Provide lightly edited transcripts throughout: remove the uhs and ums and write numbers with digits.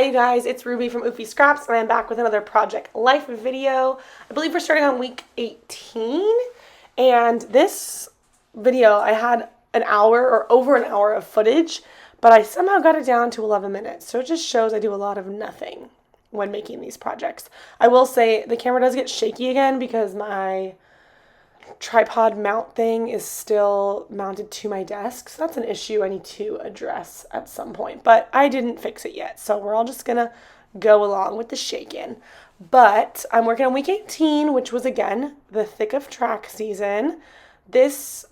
Hi you guys, it's Ruby from Oofy Scraps and I'm back with another Project Life video. I believe we're starting on week 18 and this video I had an hour or over an hour of footage, but I somehow got it down to 11 minutes. So it just shows I do a lot of nothing when making these projects. I will say the camera does get shaky again because my tripod mount thing is still mounted to my desk, so that's an issue I need to address at some point, but I didn't fix it yet, so we're all just gonna go along with the shaking. But I'm working on week 18, which was again the thick of track season. This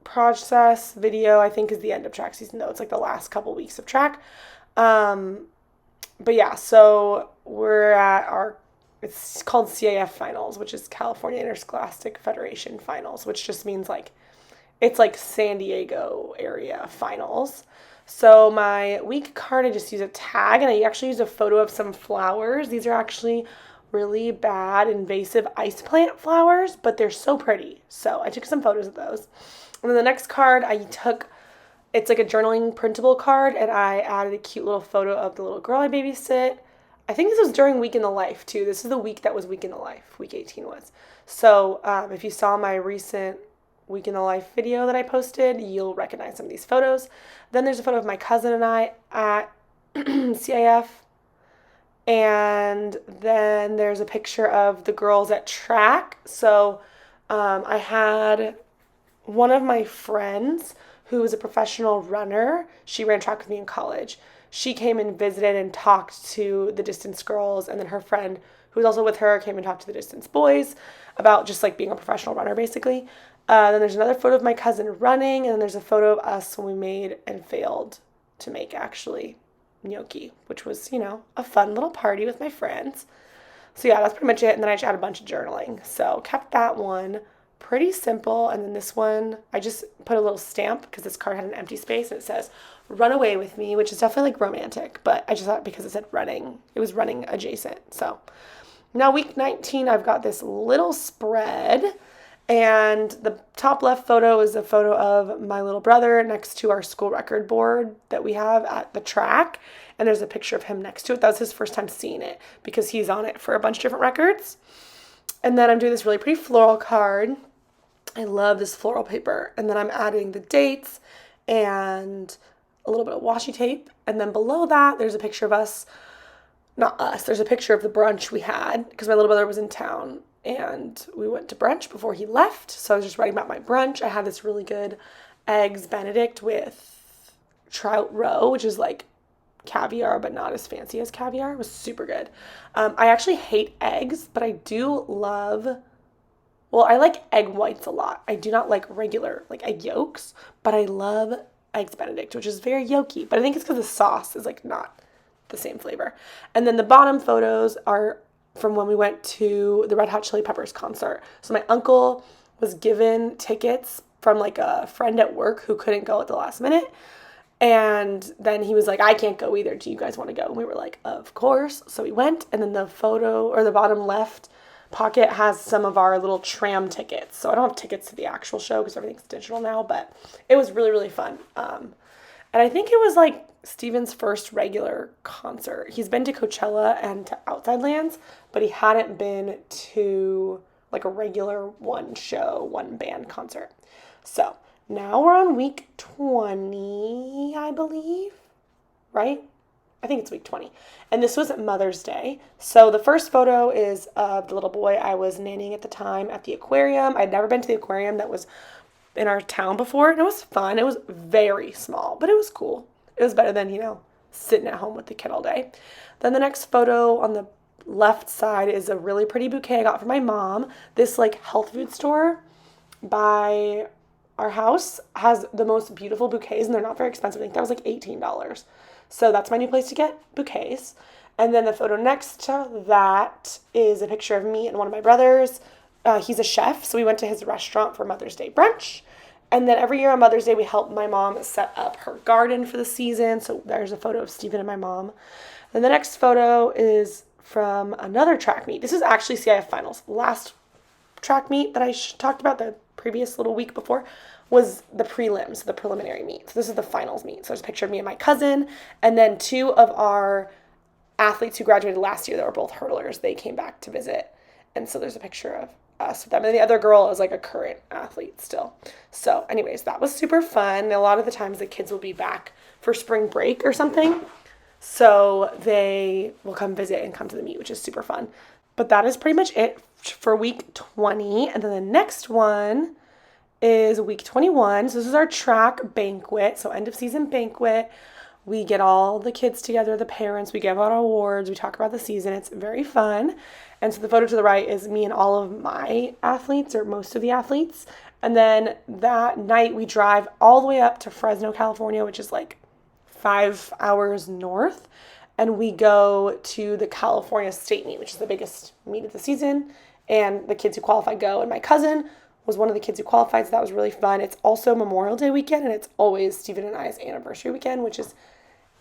process video I think is the end of track season, though it's like the last couple weeks of track. But yeah, so we're at it's called CAF Finals, which is California Interscholastic Federation Finals, which just means like it's like San Diego area finals. So my week card, I just use a tag and I actually use a photo of some flowers. These are actually really bad invasive ice plant flowers, but they're so pretty. So I took some photos of those. And then the next card it's like a journaling printable card, and I added a cute little photo of the little girl I babysit. I think this was during Week in the Life, too. This is the week that was Week in the Life. Week 18 was. So if you saw my recent Week in the Life video that I posted, you'll recognize some of these photos. Then there's a photo of my cousin and I at CIF. And then there's a picture of the girls at track. So I had one of my friends who was a professional runner. She ran track with me in college. She came and visited and talked to the distance girls, and then her friend, who was also with her, came and talked to the distance boys about just like being a professional runner, basically. Then there's another photo of my cousin running, and then there's a photo of us when we made and failed to make, actually, gnocchi, which was, a fun little party with my friends. So yeah, that's pretty much it, and then I just had a bunch of journaling. So kept that one pretty simple, and then this one, I just put a little stamp because this card had an empty space, and it says, "Run away with me," which is definitely like romantic, but I just thought because it said running, it was running adjacent. So now week 19, I've got this little spread, and the top left photo is a photo of my little brother next to our school record board that we have at the track, and there's a picture of him next to it. That was his first time seeing it because he's on it for a bunch of different records. And then I'm doing this really pretty floral card. I love this floral paper. And then I'm adding the dates and a little bit of washi tape. And then below that, there's a picture of us. Not us. There's a picture of the brunch we had because my little brother was in town. And we went to brunch before he left. So I was just writing about my brunch. I had this really good eggs Benedict with trout roe, which is like caviar, but not as fancy as caviar. It was super good. I actually hate eggs, but I do love... Well, I like egg whites a lot. I do not like regular, like egg yolks, but I love eggs Benedict, which is very yolky. But I think it's because the sauce is like not the same flavor. And then the bottom photos are from when we went to the Red Hot Chili Peppers concert. So my uncle was given tickets from like a friend at work who couldn't go at the last minute. And then he was like, "I can't go either. Do you guys want to go?" And we were like, "Of course." So we went. And then the photo, or the bottom left pocket, has some of our little tram tickets. So I don't have tickets to the actual show because everything's digital now, but it was really, really fun. And I think it was like Steven's first regular concert. He's been to Coachella and to Outside Lands, but he hadn't been to like a regular one band concert. So now we're on week 20, I believe, right? I think it's week 20. And this was Mother's Day. So the first photo is of the little boy I was nannying at the time at the aquarium. I'd never been to the aquarium that was in our town before, and it was fun. It was very small, but it was cool. It was better than, sitting at home with the kid all day. Then the next photo on the left side is a really pretty bouquet I got from my mom. This like health food store by our house has the most beautiful bouquets, and they're not very expensive. I think that was like $18. So that's my new place to get bouquets. And then the photo next to that is a picture of me and one of my brothers. He's a chef, so we went to his restaurant for Mother's Day brunch. And then every year on Mother's Day, we help my mom set up her garden for the season. So there's a photo of Stephen and my mom. Then the next photo is from another track meet. This is actually CIF Finals. Last track meet that I talked about the previous little week before was the prelims, the preliminary meet. So this is the finals meet. So there's a picture of me and my cousin, and then two of our athletes who graduated last year that were both hurdlers. They came back to visit, and so there's a picture of us with them. And the other girl is like a current athlete still. So anyways, that was super fun. A lot of the times the kids will be back for spring break or something, so they will come visit and come to the meet, which is super fun. But that is pretty much it for week 20. And then the next one is week 21. So this is our track banquet. So end of season banquet. We get all the kids together, the parents. We give out awards. We talk about the season. It's very fun. And so the photo to the right is me and all of my athletes, or most of the athletes. And then that night we drive all the way up to Fresno, California, which is like 5 hours north. And we go to the California State Meet, which is the biggest meet of the season. And the kids who qualify go. And my cousin was one of the kids who qualified, so that was really fun. It's also Memorial Day weekend, and it's always Stephen and I's anniversary weekend, which is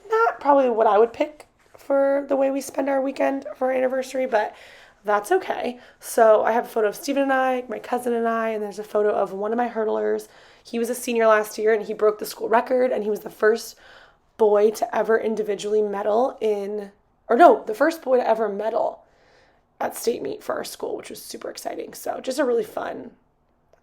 not probably what I would pick for the way we spend our weekend for our anniversary, but that's okay. So I have a photo of Stephen and I, my cousin and I, and there's a photo of one of my hurdlers. He was a senior last year, and he broke the school record, and he was the first boy to ever individually medal the first boy to ever medal at state meet for our school, which was super exciting. So just a really fun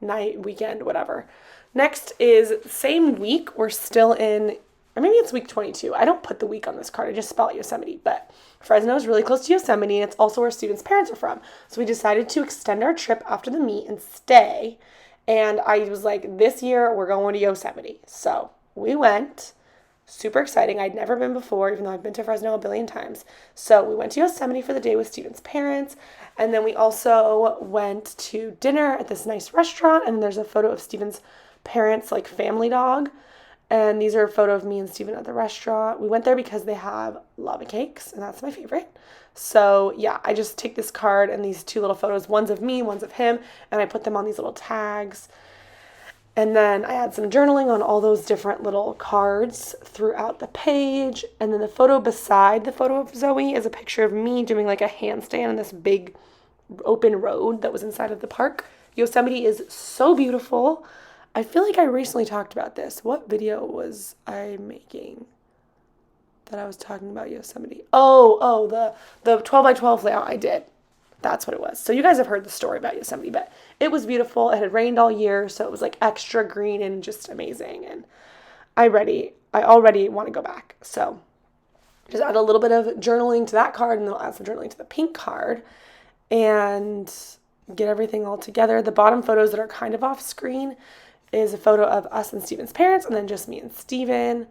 night, weekend, whatever. Next is same week. We're still in, or maybe it's week 22. I don't put the week on this card. I just spell it Yosemite, but Fresno is really close to Yosemite, and it's also where students' parents are from. So we decided to extend our trip after the meet and stay. And I was like, this year we're going to Yosemite. So we went. Super exciting. I'd never been before, even though I've been to Fresno a billion times. So we went to Yosemite for the day with students' parents. And then we also went to dinner at this nice restaurant. And then there's a photo of Stephen's parents, like family dog. And these are a photo of me and Stephen at the restaurant. We went there because they have lava cakes, and that's my favorite. So yeah, I just take this card and these two little photos. One's of me, one's of him. And I put them on these little tags. And then I add some journaling on all those different little cards throughout the page. And then the photo beside the photo of Zoe is a picture of me doing like a handstand on this big open road that was inside of the park. Yosemite is so beautiful. I feel like I recently talked about this. What video was I making that I was talking about Yosemite? The 12 by 12 layout I did. That's what it was. So you guys have heard the story about Yosemite, but it was beautiful. It had rained all year, so it was like extra green and just amazing. And I already want to go back. So just add a little bit of journaling to that card, and then I'll add some journaling to the pink card and get everything all together. The bottom photos that are kind of off screen is a photo of us and Stephen's parents, and then just me and Stephen.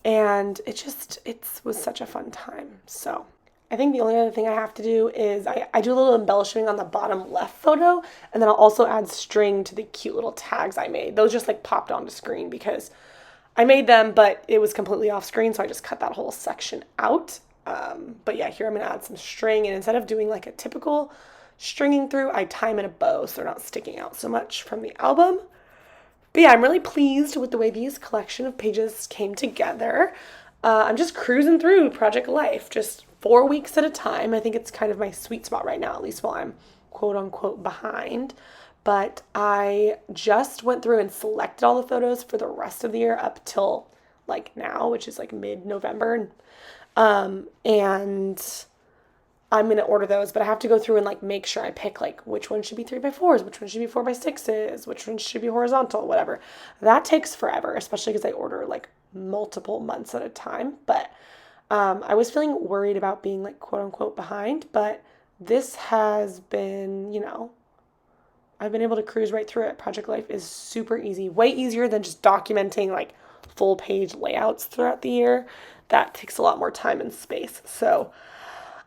And it was such a fun time. So I think the only other thing I have to do is I do a little embellishing on the bottom left photo, and then I'll also add string to the cute little tags I made. Those just like popped onto screen because I made them, but it was completely off screen, so I just cut that whole section out. But yeah, here I'm going to add some string, and instead of doing like a typical stringing through, I tie them in a bow so they're not sticking out so much from the album. But yeah, I'm really pleased with the way these collection of pages came together. I'm just cruising through Project Life, just 4 weeks at a time. I think it's kind of my sweet spot right now, at least while I'm quote unquote behind. But I just went through and selected all the photos for the rest of the year up till like now, which is like mid-November. And I'm going to order those, but I have to go through and like make sure I pick like which one should be 3x4s, which one should be 4x6s, which one should be horizontal, whatever. That takes forever, especially because I order like multiple months at a time. But I was feeling worried about being like quote unquote behind, but this has been, I've been able to cruise right through it. Project Life is super easy, way easier than just documenting like full page layouts throughout the year. That takes a lot more time and space. So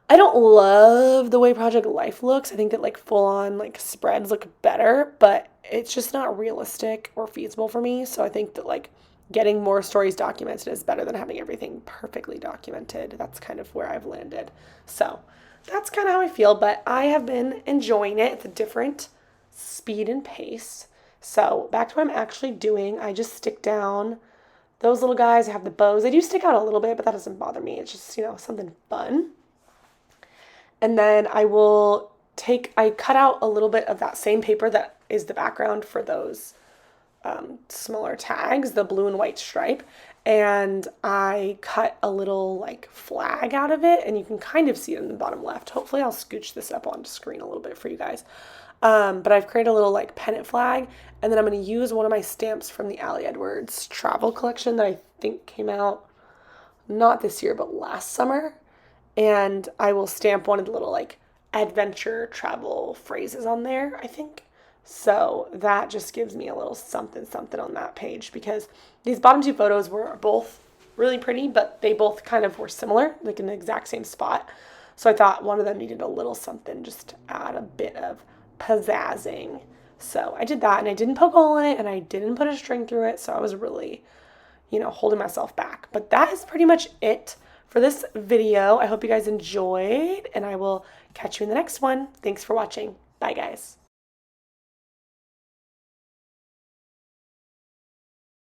I don't love the way Project Life looks. I think that like full on like spreads look better, but it's just not realistic or feasible for me. So I think that like getting more stories documented is better than having everything perfectly documented. That's kind of where I've landed. So that's kind of how I feel, but I have been enjoying it. It's a different speed and pace. So back to what I'm actually doing. I just stick down those little guys. I have the bows. They do stick out a little bit, but that doesn't bother me. It's just, something fun. And then I cut out a little bit of that same paper that is the background for those smaller tags, the blue and white stripe, and I cut a little like flag out of it, and you can kind of see it in the bottom left. Hopefully I'll scooch this up onto screen a little bit for you guys. But I've created a little like pennant flag, and then I'm going to use one of my stamps from the Allie Edwards travel collection that I think came out not this year, but last summer. And I will stamp one of the little like adventure travel phrases on there, I think. So that just gives me a little something something on that page, because these bottom two photos were both really pretty, but they both kind of were similar, like in the exact same spot. So I thought one of them needed a little something just to add a bit of pizzazzing. So I did that, and I didn't poke a hole in it, and I didn't put a string through it. So I was really, holding myself back. But that is pretty much it for this video. I hope you guys enjoyed, and I will catch you in the next one. Thanks for watching. Bye, guys.